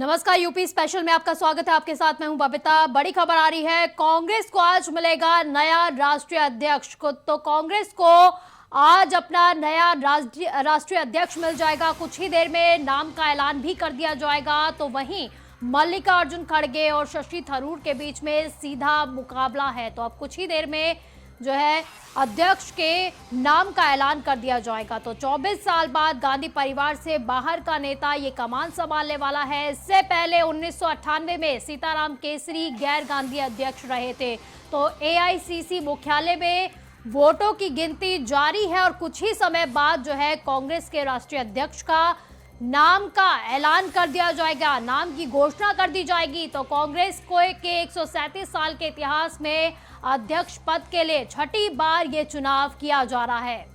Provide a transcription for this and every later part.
नमस्कार, UP special में आपका स्वागत है। आपके साथ मैं हूं बबीता। बड़ी खबर आ रही है, कांग्रेस को आज मिलेगा नया राष्ट्रीय अध्यक्ष को। तो कांग्रेस को आज अपना नया राष्ट्रीय अध्यक्ष मिल जाएगा। कुछ ही देर में नाम का ऐलान भी कर दिया जाएगा। तो वहीं मल्लिकार्जुन खड़गे और शशि थरूर के बीच में सीधा मुकाबला है। तो अब कुछ ही देर में जो है अध्यक्ष के नाम का ऐलान कर दिया जाएगा। तो 24 साल बाद गांधी परिवार से बाहर का नेता ये कमान संभालने वाला है। इससे पहले 1998 में सीताराम केसरी गैर गांधी अध्यक्ष रहे थे। तो एआईसीसी मुख्यालय में वोटों की गिनती जारी है और कुछ ही समय बाद जो है कांग्रेस के राष्ट्रीय अध्यक्ष का नाम का ऐलान कर दिया जाएगा, नाम की घोषणा कर दी जाएगी। तो कांग्रेस को के 137 साल के इतिहास में अध्यक्ष पद के लिए छठी बार ये चुनाव किया जा रहा है।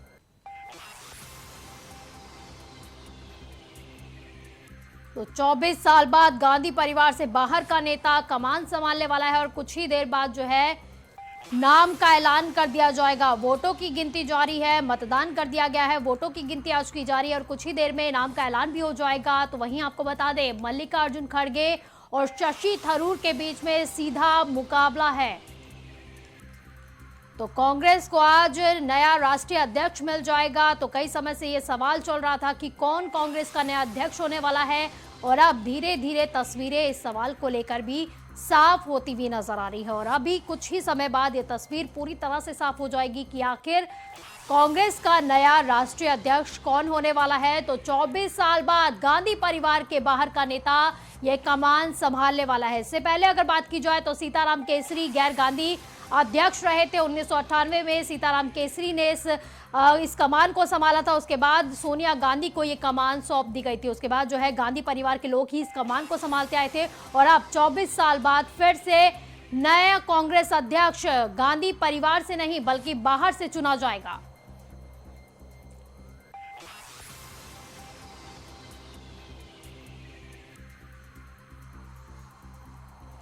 तो 24 साल बाद गांधी परिवार से बाहर का नेता कमान संभालने वाला है और कुछ ही देर बाद जो है नाम का ऐलान कर दिया जाएगा। वोटों की गिनती जारी है, मतदान कर दिया गया है, वोटों की गिनती आज की जारी है और कुछ ही देर में नाम का ऐलान भी हो जाएगा। तो वहीं आपको बता दें, मल्लिकार्जुन खड़गे और शशि थरूर के बीच में सीधा मुकाबला है। तो कांग्रेस को आज नया राष्ट्रीय अध्यक्ष मिल जाएगा। तो कई समय से ये सवाल चल रहा था कि कौन कांग्रेस का नया अध्यक्ष होने वाला है और अब धीरे धीरे तस्वीरें इस सवाल को लेकर भी साफ होती हुई नजर आ रही है। और अभी कुछ ही समय बाद ये तस्वीर पूरी तरह से साफ हो जाएगी कि आखिर कांग्रेस का नया राष्ट्रीय अध्यक्ष कौन होने वाला है। तो 24 साल बाद गांधी परिवार के बाहर का नेता ये कमान संभालने वाला है। इससे पहले अगर बात की जाए तो सीताराम केसरी गैर गांधी अध्यक्ष रहे थे। 1998 में सीताराम केसरी ने इस कमान को संभाला था। उसके बाद सोनिया गांधी को ये कमान सौंप दी गई थी। उसके बाद जो है गांधी परिवार के लोग ही इस कमान को संभालते आए थे और अब 24 साल बाद फिर से नया कांग्रेस अध्यक्ष गांधी परिवार से नहीं बल्कि बाहर से चुना जाएगा।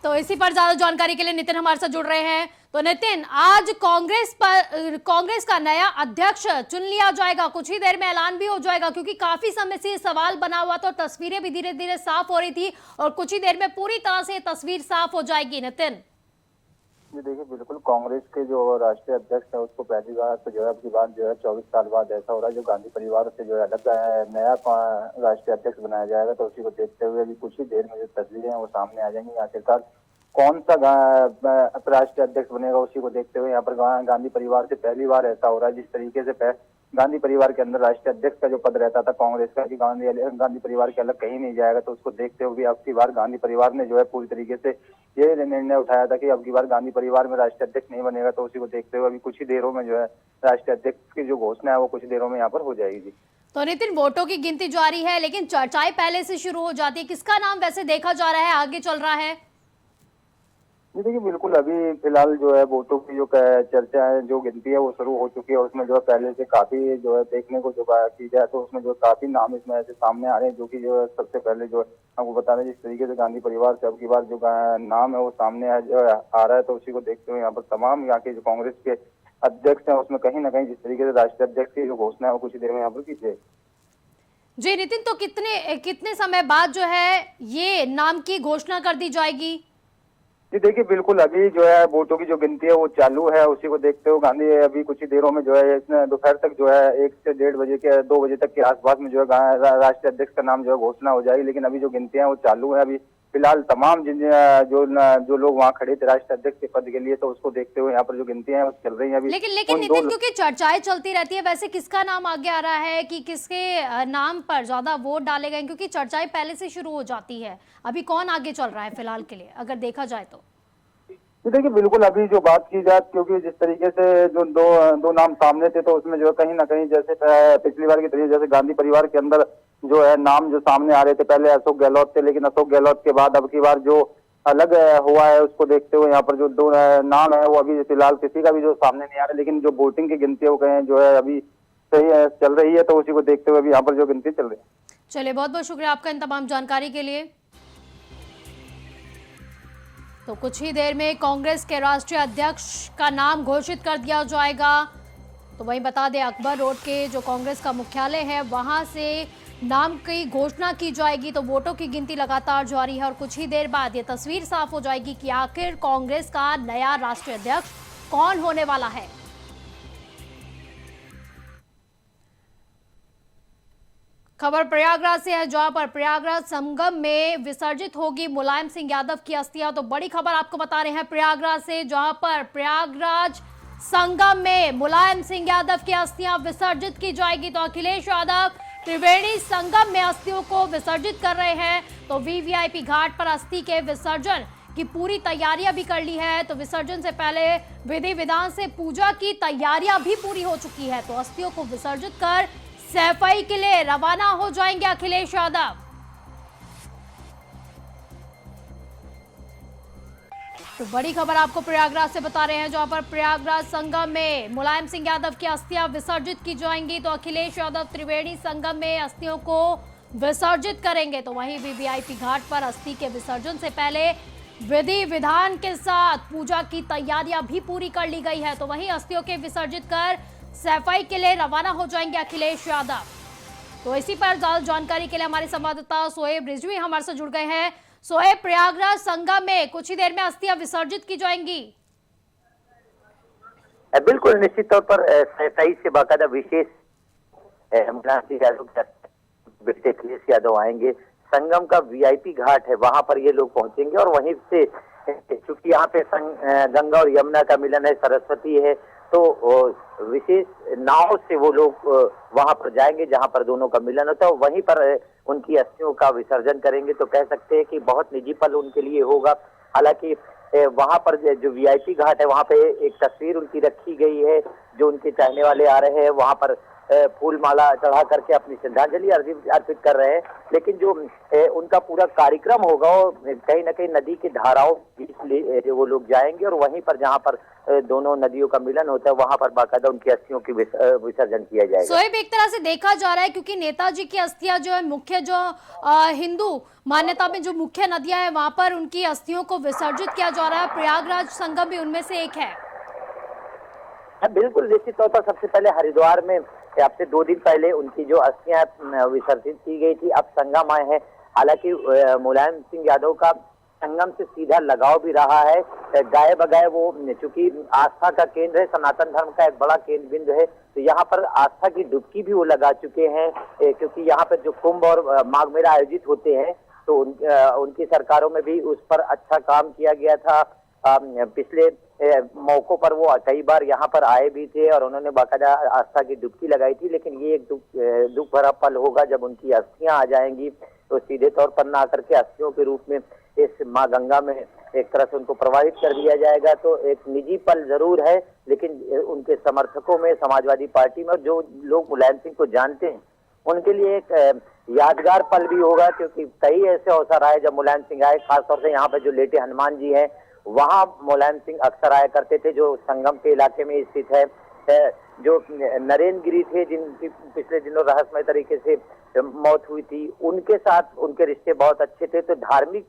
तो इसी पर ज्यादा जानकारी के लिए नितिन हमारे साथ जुड़ रहे हैं। तो नितिन, आज कांग्रेस का नया अध्यक्ष चुन लिया जाएगा, कुछ ही देर में ऐलान भी हो जाएगा, क्योंकि काफी समय से ये सवाल बना हुआ था और तस्वीरें भी धीरे धीरे साफ हो रही थी और कुछ ही देर में पूरी तरह से तस्वीर साफ हो जाएगी। नितिन जी देखिए, बिल्कुल कांग्रेस के जो राष्ट्रीय अध्यक्ष है उसको पहली बार तो जो है आपकी बात जो है 24 साल बाद ऐसा हो रहा है जो गांधी परिवार से जो है अलग नया राष्ट्रीय अध्यक्ष बनाया जाएगा। तो उसी को देखते हुए अभी कुछ ही देर में जो तस्वीरें हैं वो सामने आ जाएंगी। आखिरकार कौन सा राष्ट्रीय अध्यक्ष बनेगा उसी को देखते हुए यहाँ पर गांधी परिवार से पहली बार ऐसा हो रहा है जिस तरीके से गांधी परिवार के अंदर राष्ट्रीय अध्यक्ष का जो पद रहता था कांग्रेस का कि गांधी परिवार के अलग कहीं नहीं जाएगा। तो उसको देखते हुए अब की बार गांधी परिवार ने जो है पूरी तरीके से ये निर्णय उठाया था कि अब की बार गांधी परिवार में राष्ट्रीय अध्यक्ष नहीं बनेगा। तो उसी को देखते हुए अभी कुछ ही देरों में जो है राष्ट्रीय अध्यक्ष की जो घोषणा है वो कुछ देरों में यहाँ पर हो जाएगी। तो नितिन, वोटों की गिनती जारी है लेकिन चर्चाएं पहले से शुरू हो जाती है। किसका नाम वैसे देखा जा रहा है, आगे चल रहा है? जी देखिए, बिल्कुल अभी फिलहाल जो है वोटों की जो चर्चा है, जो गिनती है वो शुरू हो चुकी है। उसमें जो है पहले से काफी जो है देखने को जो की जाए तो उसमें जो काफी नाम इसमें ऐसे सामने आ रहे हैं जो कि जो है सबसे पहले जो आपको बता दें जिस तरीके से गांधी परिवार से अब की बार जो नाम है वो सामने जो आ रहा है। तो उसी को देखते हुए यहाँ पर तमाम यहाँ के जो कांग्रेस के अध्यक्ष हैं उसमें कहीं ना कहीं जिस तरीके से राष्ट्रीय अध्यक्ष की जो घोषणा है वो कुछ देर में यहाँ पर की जाएगी। जी नितिन, तो कितने समय बाद जो है ये नाम की घोषणा कर दी जाएगी? जी देखिए, बिल्कुल अभी जो है वोटों की जो गिनती है वो चालू है। उसी को देखते हुए गांधी अभी कुछ ही देरों में जो है दोपहर तक जो है 1 से 1:30 बजे के 2 बजे तक के आसपास में जो है राष्ट्रीय अध्यक्ष का नाम जो है घोषणा हो जाएगी। लेकिन अभी जो गिनतियां वो चालू है। अभी फिलहाल तमाम जो लोग वहाँ खड़े थे राष्ट्रीय अध्यक्ष के पद के लिए तो उसको देखते हुए यहाँ पर जो गिनतियां हैं वो चल रही है अभी। लेकिन नितिन, क्योंकि चर्चाएं चलती रहती है, वैसे किसका नाम आगे आ रहा है कि किसके नाम पर ज्यादा वोट डाले गए, क्योंकि चर्चाएं पहले से शुरू हो जाती है। अभी कौन आगे चल रहा है फिलहाल के लिए अगर देखा जाए तो? देखिए, बिल्कुल अभी जो बात की जाए क्योंकि जिस तरीके से जो दो नाम सामने थे तो उसमें जो है कहीं ना कहीं जैसे पिछली बार की तरीके जैसे गांधी परिवार के अंदर जो है नाम जो सामने आ रहे थे पहले अशोक गहलोत थे, लेकिन अशोक गहलोत के बाद अब की बार जो अलग हुआ है उसको देखते हुए यहाँ पर जो 2 नाम है वो अभी फिलहाल किसी का भी जो सामने नहीं आ रहा। लेकिन जो वोटिंग की गिनती है वो कहें जो है अभी सही चल रही है। तो उसी को देखते हुए अभी यहाँ पर जो गिनती चल रही है। चलिए, बहुत बहुत शुक्रिया आपका इन तमाम जानकारी के लिए। तो कुछ ही देर में कांग्रेस के राष्ट्रीय अध्यक्ष का नाम घोषित कर दिया जाएगा। तो वहीं बता दें, अकबर रोड के जो कांग्रेस का मुख्यालय है वहां से नाम की घोषणा की जाएगी तो वोटों की गिनती लगातार जारी है और कुछ ही देर बाद ये तस्वीर साफ हो जाएगी कि आखिर कांग्रेस का नया राष्ट्रीय अध्यक्ष कौन होने वाला है। खबर प्रयागराज से है, जहां पर प्रयागराज संगम में विसर्जित होगी मुलायम सिंह यादव की अस्थियां। तो बड़ी खबर आपको बता रहे हैं प्रयागराज से, जहां पर प्रयागराज संगम में मुलायम सिंह यादव की अस्थियां विसर्जित की जाएगी। तो अखिलेश यादव त्रिवेणी संगम में अस्थियों को विसर्जित कर रहे हैं। तो वीवीआईपी घाट पर अस्थि के विसर्जन की पूरी तैयारियां भी कर ली है। तो विसर्जन से पहले विधि विधान से पूजा की तैयारियां भी पूरी हो चुकी है। तो अस्थियों को विसर्जित कर सफाई के लिए रवाना हो जाएंगे अखिलेश यादव। तो बड़ी खबर आपको प्रयागराज से बता रहे हैं, जहां पर प्रयागराज संगम में मुलायम सिंह यादव की अस्थियां विसर्जित की जाएंगी। तो अखिलेश यादव त्रिवेणी संगम में अस्थियों को विसर्जित करेंगे। तो वहीं वीवीआईपी घाट पर अस्थि के विसर्जन से पहले विधि विधान के साथ पूजा की तैयारियां भी पूरी कर ली गई है। तो वहीं अस्थियों के विसर्जित कर सफाई के लिए रवाना हो जाएंगे अखिलेश यादव। तो इसी पर ज्यादा जानकारी के लिए हमारे संवाददाता सोहेब रिजवी हमारे से जुड़ गए हैं। सोहेब, प्रयागराज संगम में कुछ ही देर में अस्थियां विसर्जित की जाएंगी। बिल्कुल, निश्चित तौर पर सफाई से बाकायदा विशेष बेटे अखिलेश यादव आएंगे। संगम का वीआईपी घाट है, वहां पर ये लोग पहुंचेंगे और वहीं से, चूंकि यहाँ पे गंगा और यमुना का मिलन है, सरस्वती है, तो विशेष नाव से वो लोग वहां पर जाएंगे जहां पर दोनों का मिलन होता है। वहीं पर उनकी अस्थियों का विसर्जन करेंगे। तो कह सकते हैं कि बहुत निजी पल उनके लिए होगा। हालांकि वहां पर जो वीआईपी घाट है, वहां पे एक तस्वीर उनकी रखी गई है। जो उनके चाहने वाले आ रहे हैं वहां पर फूल माला चढ़ा करके अपनी श्रद्धांजलि अर्पित कर रहे हैं। लेकिन जो उनका पूरा कार्यक्रम होगा वो कहीं ना कहीं नदी की धाराओं बीच वो लोग जाएंगे और वहीं पर जहां पर दोनों नदियों का मिलन होता है वहां पर बाकायदा उनकी अस्थियों की विसर्जन किया जाएगा। सोहेब, एक तरह से देखा जा रहा है क्योंकि नेताजी की अस्थियां जो है मुख्य जो हिंदू मान्यता में जो मुख्य नदियां हैं वहां पर उनकी अस्थियों को विसर्जित किया जा रहा है। प्रयागराज संगम भी उनमें से एक है। बिल्कुल, निश्चित तौर पर सबसे पहले हरिद्वार में अब से 2 दिन पहले उनकी जो अस्थियां विसर्जित की गई थी, अब संगम आए हैं। हालांकि मुलायम सिंह यादव का संगम से सीधा लगाव भी रहा है। गाये बगाए वो, चूंकि आस्था का केंद्र है, सनातन धर्म का एक बड़ा केंद्र बिंदु है, तो यहाँ पर आस्था की डुबकी भी वो लगा चुके हैं। क्योंकि यहाँ पर जो कुंभ और माघ मेला आयोजित होते हैं तो उनकी सरकारों में भी उस पर अच्छा काम किया गया था। पिछले मौकों पर वो कई बार यहाँ पर आए भी थे और उन्होंने बाकायदा आस्था की डुबकी लगाई थी। लेकिन ये एक दुख भरा पल होगा जब उनकी अस्थियां आ जाएंगी। तो सीधे तौर पर ना आकर के अस्थियों के रूप में इस माँ गंगा में एक तरह से उनको प्रवाहित कर दिया जाएगा। तो एक निजी पल जरूर है, लेकिन उनके समर्थकों में, समाजवादी पार्टी में, जो लोग मुलायम सिंह को जानते हैं उनके लिए एक यादगार पल भी होगा। क्योंकि कई ऐसे अवसर आए जब मुलायम सिंह आए, खासतौर से यहाँ पे जो लेटे हनुमान जी हैं वहां मुलायम सिंह अक्सर आया करते थे, जो संगम के इलाके में स्थित है। जो नरेंद्र गिरी थे जिनकी पिछले दिनों रहस्यमय तरीके से मौत हुई थी, उनके साथ उनके रिश्ते बहुत अच्छे थे। तो धार्मिक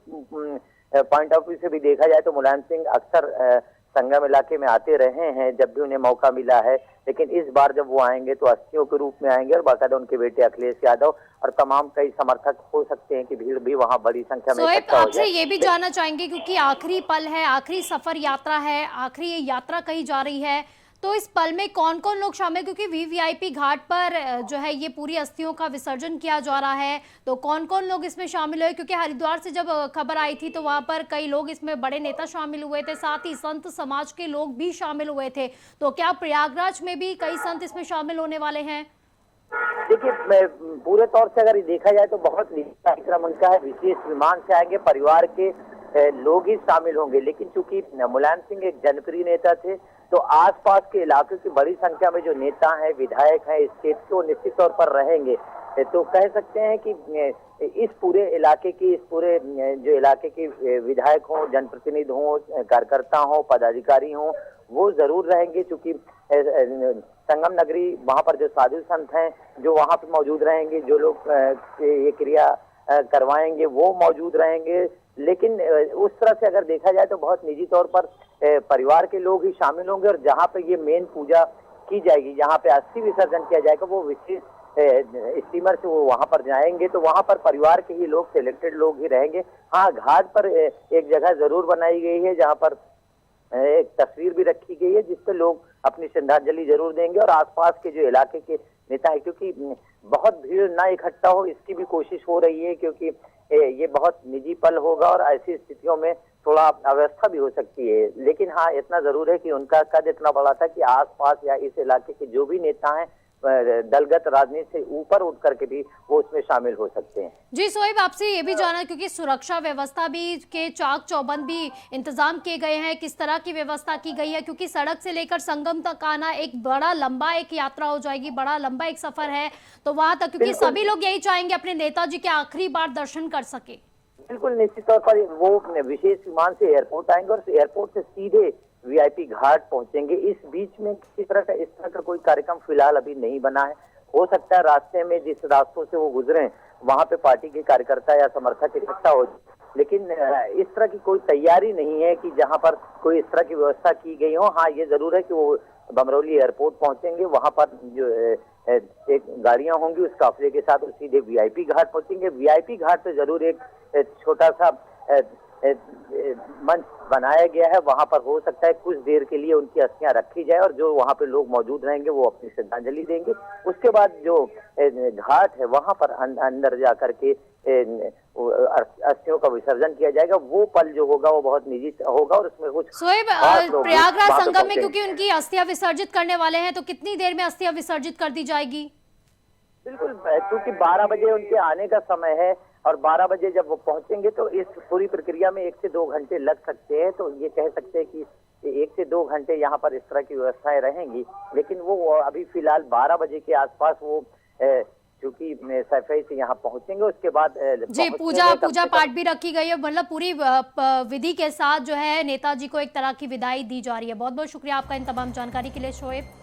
पॉइंट ऑफ व्यू से भी देखा जाए तो मुलायम सिंह अक्सर संगम इलाके में आते रहे हैं जब भी उन्हें मौका मिला है। लेकिन इस बार जब वो आएंगे तो अस्थियों के रूप में आएंगे और बाकायदा उनके बेटे अखिलेश यादव और तमाम कई समर्थक हो सकते हैं कि भीड़ भी वहां बड़ी संख्या में इकट्ठा हो जाए। आपसे ये भी जानना चाहेंगे क्योंकि आखिरी पल है, आखिरी सफर यात्रा है, आखिरी ये यात्रा कही जा रही है, तो इस पल में कौन कौन लोग शामिल, क्योंकि वीवीआईपी घाट पर जो है ये पूरी अस्थियों का विसर्जन किया जा रहा है, तो कौन कौन लोग इसमें शामिल हुए? क्योंकि हरिद्वार से जब खबर आई थी तो वहां पर कई लोग इसमें बड़े नेता शामिल हुए थे, साथ ही संत समाज के लोग भी शामिल हुए थे। तो क्या प्रयागराज में भी कई संत इसमें शामिल होने वाले हैं? देखिए, पूरे तौर से अगर देखा जाए तो बहुत निजी कार्यक्रम उनका है। विशेष विमान से आएंगे, परिवार के लोग ही शामिल होंगे। लेकिन चूंकि मुलायम सिंह एक जनप्रिय नेता थे तो आसपास के इलाके की बड़ी संख्या में जो नेता हैं, विधायक हैं, स्टेट के, वो निश्चित तौर पर रहेंगे। तो कह सकते हैं कि इस पूरे इलाके की, इस पूरे जो इलाके के विधायक हों, जनप्रतिनिधि हों, कार्यकर्ता हों, पदाधिकारी हों, वो जरूर रहेंगे। चूंकि संगम नगरी, वहां पर जो साधु संत हैं जो वहां पर मौजूद रहेंगे, जो लोग ये क्रिया करवाएंगे वो मौजूद रहेंगे। लेकिन उस तरह से अगर देखा जाए तो बहुत निजी तौर पर परिवार के लोग ही शामिल होंगे और जहां पे ये मेन पूजा की जाएगी, जहां पे अस्थि विसर्जन किया जाएगा, वो विशेष स्टीमर से वो वहां पर जाएंगे तो वहां पर परिवार के ही लोग, सिलेक्टेड लोग ही रहेंगे। हाँ, घाट पर एक जगह जरूर बनाई गई है जहां पर एक तस्वीर भी रखी गई है जिसपे लोग अपनी श्रद्धांजलि जरूर देंगे और आसपास के जो इलाके के नेता है, क्योंकि बहुत भीड़ ना इकट्ठा हो इसकी भी कोशिश हो रही है, क्योंकि ये बहुत निजी पल होगा और ऐसी स्थितियों में थोड़ा अव्यवस्था भी हो सकती है। लेकिन हाँ, इतना जरूर है कि उनका कद इतना बड़ा था कि आसपास या इस इलाके के जो भी नेता हैं दलगत राजनीति से ऊपर उठ करके भी वो उसमें शामिल हो सकते हैं। जी सोहेब, आपसे ये भी जाना, क्योंकि सुरक्षा व्यवस्था भी के चाक चौबंद भी इंतजाम किए गए हैं, किस तरह की व्यवस्था की गई है? क्योंकि सड़क से लेकर संगम तक आना एक बड़ा लंबा एक यात्रा हो जाएगी, बड़ा लंबा एक सफर है, तो वहां तक क्योंकि सभी लोग यही चाहेंगे अपने नेताजी के आखिरी बार दर्शन कर सके। बिल्कुल, निश्चित तौर पर वो विशेष विमान से एयरपोर्ट आएंगे और एयरपोर्ट से सीधे वीआईपी घाट पहुंचेंगे। इस बीच में किसी तरह का इस तरह का कोई कार्यक्रम फिलहाल अभी नहीं बना है। हो सकता है रास्ते में जिस रास्तों से वो गुजरे वहां पे पार्टी के कार्यकर्ता या समर्थक इकट्ठा हो, लेकिन इस तरह की कोई तैयारी नहीं है कि जहां पर कोई इस तरह की व्यवस्था की गई हो। हाँ, ये जरूर है कि वो बमरौली एयरपोर्ट पहुंचेंगे, वहां पर जो एक गाड़ियां होंगी उस काफिले के साथ सीधे वीआईपी घाट पहुंचेंगे। वीआईपी घाट पे जरूर एक छोटा सा मंच बनाया गया है, वहां पर हो सकता है कुछ देर के लिए उनकी अस्थियां रखी जाए और जो वहां पे लोग मौजूद रहेंगे वो अपनी श्रद्धांजलि देंगे। उसके बाद जो घाट है वहां पर अंदर जा करके अस्थियों का विसर्जन किया जाएगा। वो पल जो होगा वो बहुत निजी होगा और उसमें कुछ सोहेब, प्रयागराज संगम में क्योंकि उनकी अस्थियां विसर्जित करने वाले हैं, तो कितनी देर में अस्थियां विसर्जित कर दी जाएगी? बिल्कुल, क्योंकि 12 बजे उनके आने का समय है और 12 बजे जब वो पहुंचेंगे तो इस पूरी प्रक्रिया में 1 से 2 घंटे लग सकते हैं। तो ये कह सकते हैं कि 1 से 2 घंटे यहाँ पर इस तरह की व्यवस्थाएं रहेंगी। लेकिन वो अभी फिलहाल 12 बजे के आसपास वो चूंकि सफाई से यहाँ पहुंचेंगे, उसके बाद जी पूजा पाठ भी रखी गई है, मतलब पूरी विधि के साथ जो है नेताजी को एक तरह की विदाई दी जा रही है। बहुत बहुत शुक्रिया आपका इन तमाम जानकारी के लिए शोएब।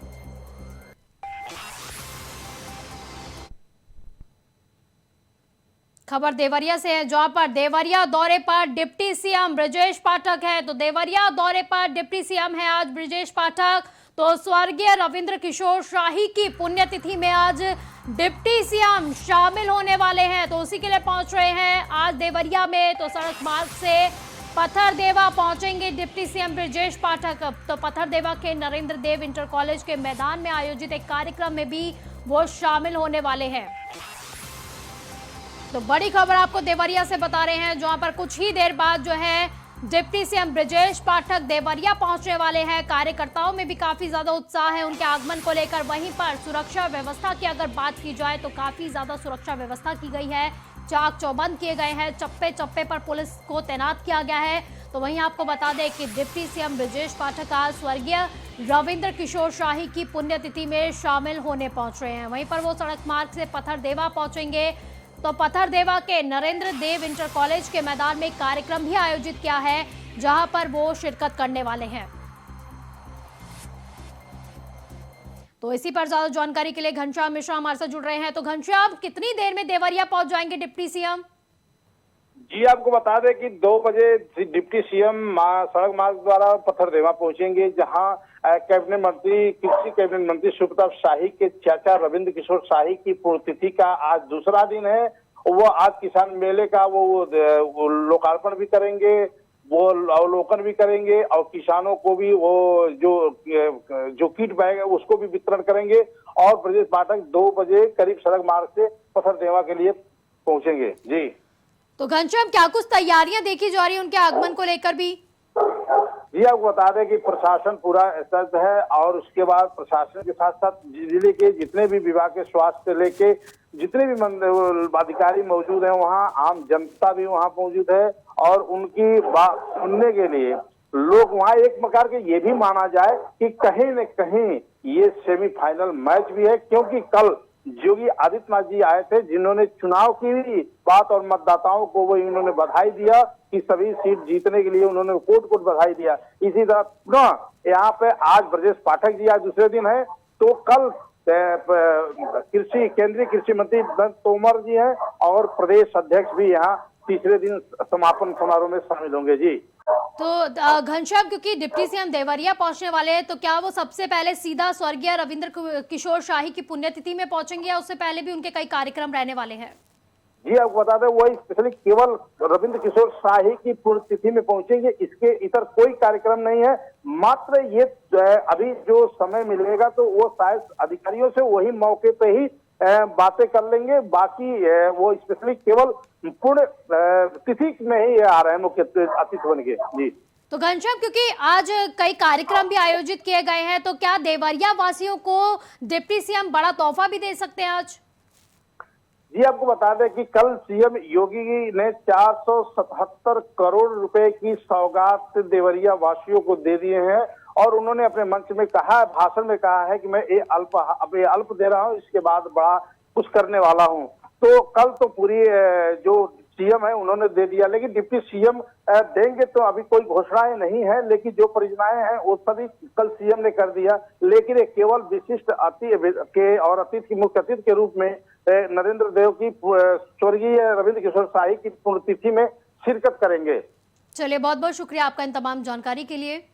खबर देवरिया से है, जहां पर देवरिया दौरे पर डिप्टी सीएम ब्रजेश पाठक है। तो देवरिया दौरे पर डिप्टी सीएम है आज ब्रजेश पाठक। तो स्वर्गीय रविंद्र किशोर शाही की पुण्यतिथि में आज डिप्टी सीएम शामिल होने वाले हैं, तो उसी के लिए पहुंच रहे हैं आज देवरिया में। तो सड़क मार्ग से पत्थरदेवा पहुंचेंगे डिप्टी सीएम ब्रजेश पाठक। तो पत्थरदेवा के नरेंद्र देव इंटर कॉलेज के मैदान में आयोजित एक कार्यक्रम में भी वो शामिल होने वाले हैं। तो बड़ी खबर आपको देवरिया से बता रहे हैं, जहां पर कुछ ही देर बाद जो है डिप्टी सीएम ब्रजेश पाठक देवरिया पहुंचने वाले हैं। कार्यकर्ताओं में भी काफी ज्यादा उत्साह है उनके आगमन को लेकर। वहीं पर सुरक्षा व्यवस्था की अगर बात की जाए तो काफी ज्यादा सुरक्षा व्यवस्था की गई है, चाक चौबंद किए गए हैं, चप्पे चप्पे पर पुलिस को तैनात किया गया है। तो वहीं आपको बता दें कि डिप्टी सीएम ब्रजेश पाठक आज स्वर्गीय रविंद्र किशोर शाही की पुण्यतिथि में शामिल होने पहुंच रहे हैं। वहीं पर वो सड़क मार्ग से पत्थरदेवा पहुंचेंगे। तो पत्थरदेवा के नरेंद्र देव इंटर कॉलेज के मैदान में एक कार्यक्रम भी आयोजित किया है, जहां पर वो शिरकत करने वाले हैं। तो इसी पर ज्यादा जानकारी के लिए घनश्याम मिश्रा हमारे साथ जुड़ रहे हैं। तो घनश्याम, कितनी देर में देवरिया पहुंच जाएंगे डिप्टी सीएम? जी, आपको बता दें कि 2 बजे डिप्टी सीएम सड़क मार्ग द्वारा पत्थरदेवा पहुंचेंगे, जहां कैबिनेट मंत्री कृषि कैबिनेट मंत्री शिवप्रताप शाही के चाचा रविंद्र किशोर शाही की पुण्यतिथि का आज दूसरा दिन है। वो आज किसान मेले का वो लोकार्पण भी करेंगे, वो अवलोकन भी करेंगे और किसानों को भी वो जो किट बैग है उसको भी वितरण करेंगे। और ब्रजेश पाठक 2 बजे करीब सड़क मार्ग से पत्थरदेवा के लिए पहुंचेंगे। जी तो घनश्याम, क्या कुछ तैयारियां देखी जा रही है उनके आगमन को लेकर भी? जी, आपको बता दें कि प्रशासन पूरा सतर्क है और उसके बाद प्रशासन के साथ साथ जिले के जितने भी विभाग के स्वास्थ्य से लेके जितने भी अधिकारी मौजूद हैं, वहाँ आम जनता भी वहाँ मौजूद है और उनकी बात सुनने के लिए लोग वहाँ एक प्रकार के ये भी माना जाए कि कहीं न कहीं ये सेमीफाइनल मैच भी है, क्योंकि कल योगी आदित्यनाथ जी आए थे जिन्होंने चुनाव की बात और मतदाताओं को वो उन्होंने बधाई दिया कि सभी सीट जीतने के लिए उन्होंने कोट बधाई दिया। इसी तरह पुनः यहाँ पे आज ब्रजेश पाठक जी आज दूसरे दिन है, तो कल केंद्रीय कृषि मंत्री तोमर जी हैं और प्रदेश अध्यक्ष भी यहाँ तीसरे दिन समापन समारोह में शामिल होंगे। जी, तो घनश्याम, क्योंकि डिप्टी सीएम देवरिया पहुंचने वाले हैं, तो क्या वो सबसे पहले सीधा स्वर्गीय रविंद्र किशोर शाही की पुण्यतिथि में पहुंचेंगे या उससे पहले भी उनके कई कार्यक्रम रहने वाले हैं? जी आपको बता दें, वो स्पेशली केवल रविंद्र किशोर शाही की पुण्यतिथि में पहुंचेंगे, इसके इतर कोई कार्यक्रम नहीं है। मात्र ये अभी जो समय मिलेगा तो वो शायद अधिकारियों से वही मौके पे ही बातें कर लेंगे। बाकी वो स्पेशली केवल पुण्य तिथि में ही आ रहे हैं मुख्य अतिथि बन के। जी तो घनश्याम, क्योंकि आज कई कार्यक्रम भी आयोजित किए गए हैं, तो क्या देवरिया वासियों को डिप्टी सीएम बड़ा तोहफा भी दे सकते हैं आज? जी आपको बता दें कि कल सीएम योगी ने 477 करोड़ रुपए की सौगात देवरिया वासियों को दे दिए हैं और उन्होंने अपने मंच में कहा, भाषण में कहा है कि मैं ये अल्प दे रहा हूं, इसके बाद बड़ा कुछ करने वाला हूं। तो कल तो पूरी जो सीएम है उन्होंने दे दिया, लेकिन डिप्टी सीएम देंगे तो अभी कोई घोषणाएं नहीं है, लेकिन जो परियोजनाएं हैं वो सभी कल सीएम ने कर दिया। लेकिन ये केवल विशिष्ट अतिथि के और अतिथि की मुख्य अतिथि के रूप में नरेंद्र देव की स्वर्गीय रविंद्र किशोर शाही की पुण्यतिथि में शिरकत करेंगे। चलिए, बहुत बहुत शुक्रिया आपका इन तमाम जानकारी के लिए।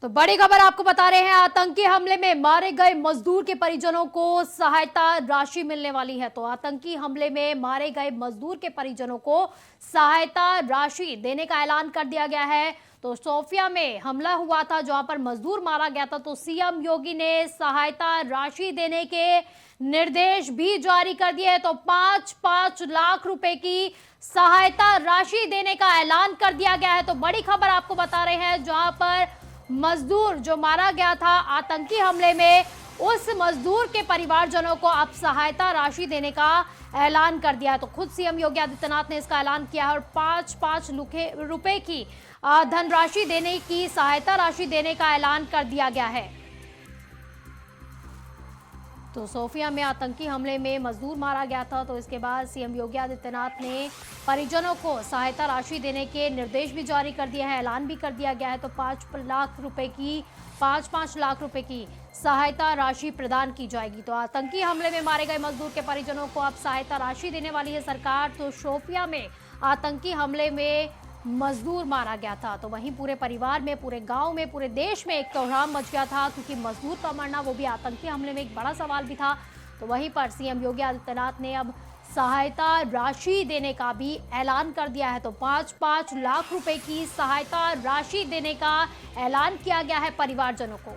तो बड़ी खबर आपको बता रहे हैं, आतंकी हमले में मारे गए मजदूर के परिजनों को सहायता राशि मिलने वाली है। तो आतंकी हमले में मारे गए मजदूर के परिजनों को सहायता राशि देने का ऐलान कर दिया गया है। तो शोपियां में हमला हुआ था जहां पर मजदूर मारा गया था, तो सीएम योगी ने सहायता राशि देने के निर्देश भी जारी कर दिए। तो 5-5 लाख रुपए की सहायता राशि देने का ऐलान कर दिया गया है। तो बड़ी खबर आपको बता रहे हैं, जहां पर मजदूर जो मारा गया था आतंकी हमले में, उस मजदूर के परिवारजनों को अब सहायता राशि देने का ऐलान कर दिया है। तो खुद सीएम योगी आदित्यनाथ ने इसका ऐलान किया है और 5-5 रुपए की धनराशि देने की, सहायता राशि देने का ऐलान कर दिया गया है। तो शोपियां में आतंकी हमले में मजदूर मारा गया था, तो इसके बाद सीएम योगी आदित्यनाथ ने परिजनों को सहायता राशि देने के निर्देश भी जारी कर दिए हैं, ऐलान भी कर दिया गया है। तो 5-5 लाख रुपए की सहायता राशि प्रदान की जाएगी। तो आतंकी हमले में मारे गए मजदूर के परिजनों को अब सहायता राशि देने वाली है सरकार। तो शोपियां में आतंकी हमले में मजदूर मारा गया था, तो वहीं पूरे परिवार में, पूरे गांव में, पूरे देश में एक कोहराम मच गया था, क्योंकि मजदूर का मरना, वो भी आतंकी हमले में, एक बड़ा सवाल भी था। तो वहीं पर सीएम योगी आदित्यनाथ ने अब सहायता राशि देने का भी ऐलान कर दिया है। तो 5-5 लाख रुपए की सहायता राशि देने का ऐलान किया गया है परिवारजनों को।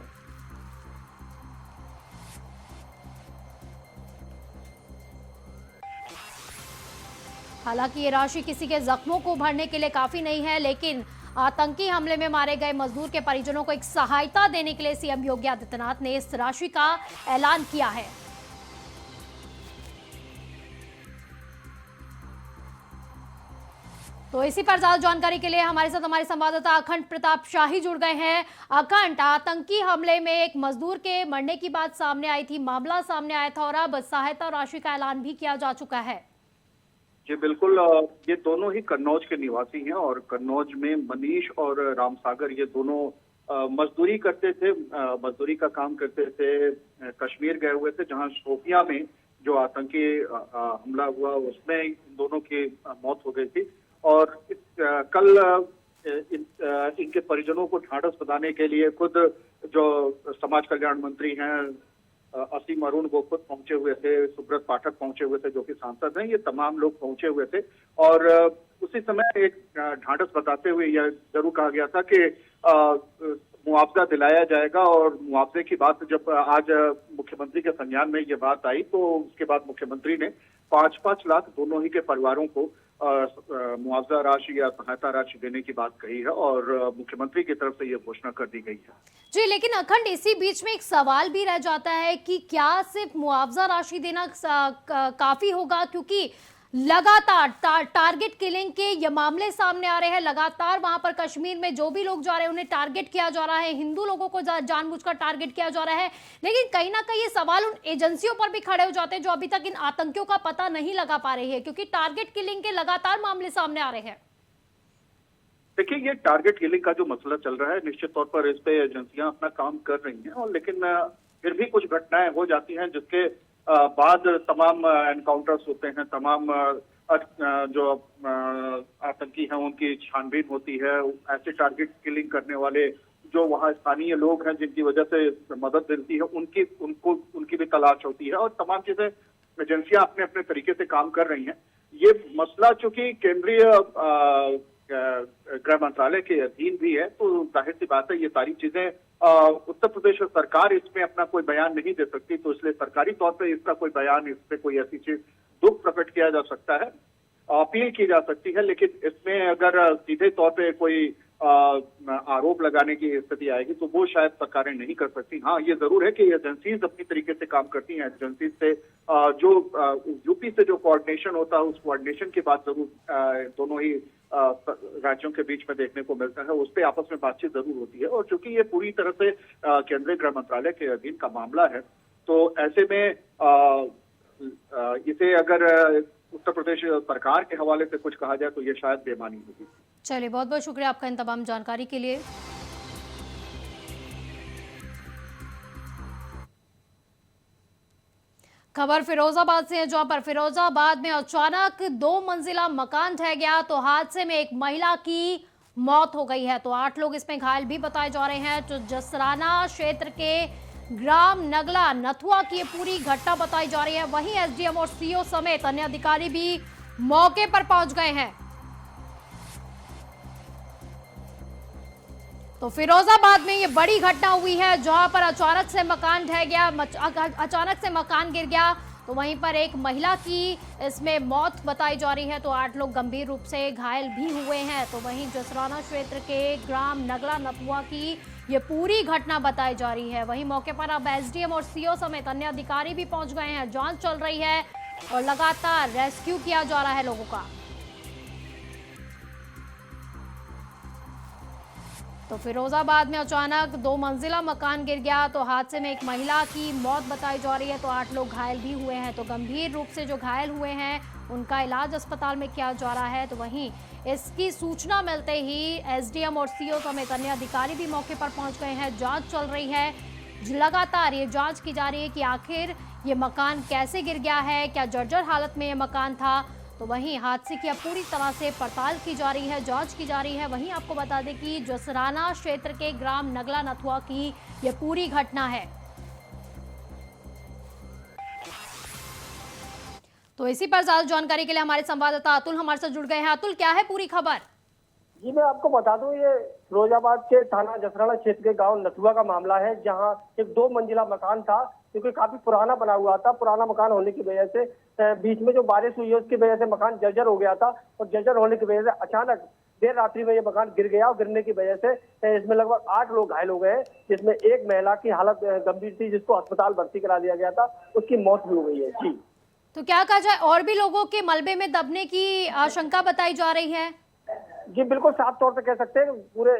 हालांकि ये राशि किसी के जख्मों को भरने के लिए काफी नहीं है, लेकिन आतंकी हमले में मारे गए मजदूर के परिजनों को एक सहायता देने के लिए सीएम योगी आदित्यनाथ ने इस राशि का ऐलान किया है। तो इसी पर ज्यादा जानकारी के लिए हमारे साथ हमारे संवाददाता अखंड प्रताप शाही जुड़ गए हैं। अखंड, आतंकी हमले में एक मजदूर के मरने की बात सामने आई थी, मामला सामने आया था और अब सहायता राशि का ऐलान भी किया जा चुका है। जी बिल्कुल, ये दोनों ही कन्नौज के निवासी हैं और कन्नौज में मनीष और रामसागर ये दोनों मजदूरी करते थे, मजदूरी का काम करते थे, कश्मीर गए हुए थे, जहां शोपियां में जो आतंकी हमला हुआ उसमें इन दोनों की मौत हो गई थी। और कल इनके परिजनों को ढांढस बंधाने के लिए खुद जो समाज कल्याण मंत्री हैं असीम अरुण वो खुद पहुंचे हुए थे, सुब्रत पाठक पहुंचे हुए थे जो कि सांसद हैं, ये तमाम लोग पहुंचे हुए थे। और उसी समय एक ढांढस बताते हुए यह जरूर कहा गया था कि मुआवजा दिलाया जाएगा। और मुआवजे की बात जब आज मुख्यमंत्री के संज्ञान में ये बात आई तो उसके बाद मुख्यमंत्री ने 5-5 लाख दोनों ही के परिवारों को मुआवजा राशि या सहायता राशि देने की बात कही है और मुख्यमंत्री की तरफ से यह घोषणा कर दी गई है। जी, लेकिन अखंड, इसी बीच में एक सवाल भी रह जाता है कि क्या सिर्फ मुआवजा राशि देना काफी होगा, क्योंकि लगातार टारगेट किलिंग के ये मामले सामने आ रहे हैं। लगातार वहां पर कश्मीर में जो भी लोग जा रहे हैं उन्हें टारगेट किया जा रहा है, हिंदू लोगों को जानबूझकर टारगेट किया जा रहा है। लेकिन कहीं ना कहीं ये सवाल उन एजेंसियों पर भी खड़े हो जाते हैं जो अभी तक इन आतंकियों का पता नहीं लगा पा रही है, क्योंकि टारगेट किलिंग के लगातार मामले सामने आ रहे हैं। देखिए, ये टारगेट किलिंग का जो मसला चल रहा है, निश्चित तौर पर इस पे एजेंसियां अपना काम कर रही हैं, और लेकिन फिर भी कुछ घटनाएं हो जाती हैं जिसके बाद तमाम एनकाउंटर्स होते हैं, तमाम जो आतंकी हैं उनकी छानबीन होती है, ऐसे टारगेट किलिंग करने वाले जो वहाँ स्थानीय लोग हैं जिनकी वजह से मदद मिलती है उनकी भी तलाश होती है, और तमाम चीजें एजेंसियां अपने अपने तरीके से काम कर रही हैं। ये मसला चूंकि केंद्रीय गृह मंत्रालय के अधीन भी है, तो जाहिर सी बात है ये सारी चीजें उत्तर प्रदेश सरकार इसमें अपना कोई बयान नहीं दे सकती, तो इसलिए सरकारी तौर पे इसका कोई बयान, इस पे कोई ऐसी चीज दुख प्रकट किया जा सकता है, अपील की जा सकती है, लेकिन इसमें अगर सीधे तौर पे कोई आरोप लगाने की स्थिति आएगी तो वो शायद सरकारें नहीं कर सकती। हाँ, ये जरूर है कि एजेंसीज अपनी तरीके से काम करती हैं। एजेंसीज से जो यूपी से जो कोऑर्डिनेशन होता है उस कोऑर्डिनेशन की बात जरूर दोनों ही राज्यों के बीच में देखने को मिलता है, उस पर आपस में बातचीत जरूर होती है। और चूंकि ये पूरी तरह से केंद्रीय गृह मंत्रालय के अधीन का मामला है, तो ऐसे में इसे अगर उत्तर प्रदेश सरकार के हवाले से कुछ कहा जाए तो ये शायद बेमानी होगी। चलिए, बहुत बहुत शुक्रिया आपका इन तमाम जानकारी के लिए। खबर फिरोजाबाद से है, जहां पर फिरोजाबाद में अचानक 2 मंजिला मकान ढह गया, तो हादसे में एक महिला की मौत हो गई है, तो 8 लोग इसमें घायल भी बताए जा रहे हैं। तो जसराना क्षेत्र के ग्राम नगला नथुआ की ये पूरी घटना बताई जा रही है। वहीं एसडीएम और सीओ समेत अन्य अधिकारी भी मौके पर पहुंच गए हैं। तो फिरोजाबाद में ये बड़ी घटना हुई है, जहां पर अचानक से मकान ढह गया, अचानक से मकान गिर गया, तो वहीं पर एक महिला की इसमें मौत बताई जा रही है, तो 8 लोग गंभीर रूप से घायल भी हुए हैं। तो वहीं जसराना क्षेत्र के ग्राम नगला नथुआ की ये पूरी घटना बताई जा रही है। वहीं मौके पर अब एसडीएम और सीओ समेत अन्य अधिकारी भी पहुंच गए हैं। जांच चल रही है और लगातार रेस्क्यू किया जा रहा है लोगों का। तो फिरोजाबाद में अचानक 2 मंजिला मकान गिर गया, तो हादसे में एक महिला की मौत बताई जा रही है, तो 8 लोग घायल भी हुए हैं। तो गंभीर रूप से जो घायल हुए हैं उनका इलाज अस्पताल में किया जा रहा है। तो वहीं इसकी सूचना मिलते ही एसडीएम और सीओ समेत अन्य अधिकारी भी मौके पर पहुंच गए हैं। जांच चल रही है, लगातार ये जांच की जा रही है कि आखिर ये मकान कैसे गिर गया है, क्या जर्जर हालत में ये मकान था। तो वहीं हादसे की अब पूरी तरह से पड़ताल की जा रही है, जांच की जा रही है। वहीं आपको बता दें कि जसराना क्षेत्र के ग्राम नगला नथुआ की ये पूरी घटना है। तो इसी पर ज्यादा जानकारी के लिए हमारे संवाददाता अतुल हमारे साथ जुड़ गए हैं। अतुल, क्या है पूरी खबर? जी, मैं आपको बता दूं, ये फिरोजाबाद के थाना जसराना क्षेत्र के गांव नथुआ का मामला है, जहां एक 2 मंजिला मकान था, क्योंकि काफी पुराना बना हुआ था। पुराना मकान होने की वजह से बीच में जो बारिश हुई है उसकी वजह से मकान जर्जर हो गया था, और जर्जर होने की वजह से अचानक देर रात्रि में ये मकान गिर गया, और गिरने की वजह से इसमें लगभग 8 लोग घायल हो गए, जिसमें एक महिला की हालत गंभीर थी, जिसको अस्पताल भर्ती करा दिया गया था, उसकी मौत भी हो गई है। जी, तो क्या कहा जाए, और भी लोगों के मलबे में दबने की आशंका बताई जा रही है? जी बिल्कुल, साफ तौर पे कह सकते हैं पूरे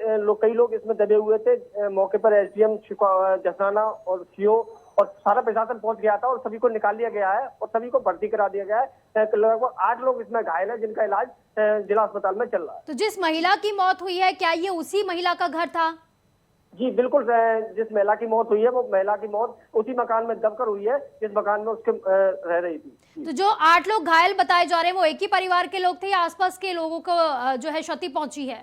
कई लोग इसमें दबे हुए थे। मौके पर एसडीएम जसराना और सीओ और सारा प्रशासन पहुंच गया था, और सभी को निकाल लिया गया है और सभी को भर्ती करा दिया गया है। लगभग 8 लोग इसमें घायल हैं, जिनका इलाज जिला अस्पताल में चल रहा है। तो जिस महिला की मौत हुई है, क्या ये उसी महिला का घर था? जी बिल्कुल, जिस महिला की मौत हुई है वो महिला की मौत उसी मकान में दबकर हुई है जिस मकान में उसके रह रही थी। तो जो 8 लोग घायल बताए जा रहे हैं वो एक ही परिवार के लोग थे या आसपास के लोगों को जो है क्षति पहुंची है?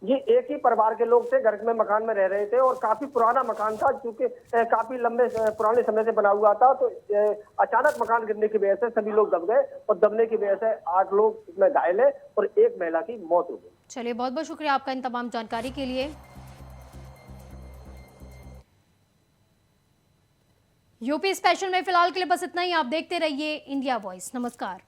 जी, एक ही परिवार के लोग थे, घर में मकान में रह रहे थे, और काफी पुराना मकान था, क्योंकि काफी लंबे पुराने समय से बना हुआ था। तो अचानक मकान गिरने की वजह से सभी लोग दब गए, और दबने की वजह से 8 लोग इसमें घायल है और एक महिला की मौत हो गई। चलिए, बहुत बहुत शुक्रिया आपका इन तमाम जानकारी के लिए। यूपी स्पेशल में फिलहाल के लिए बस इतना ही। आप देखते रहिए इंडिया वॉइस। नमस्कार।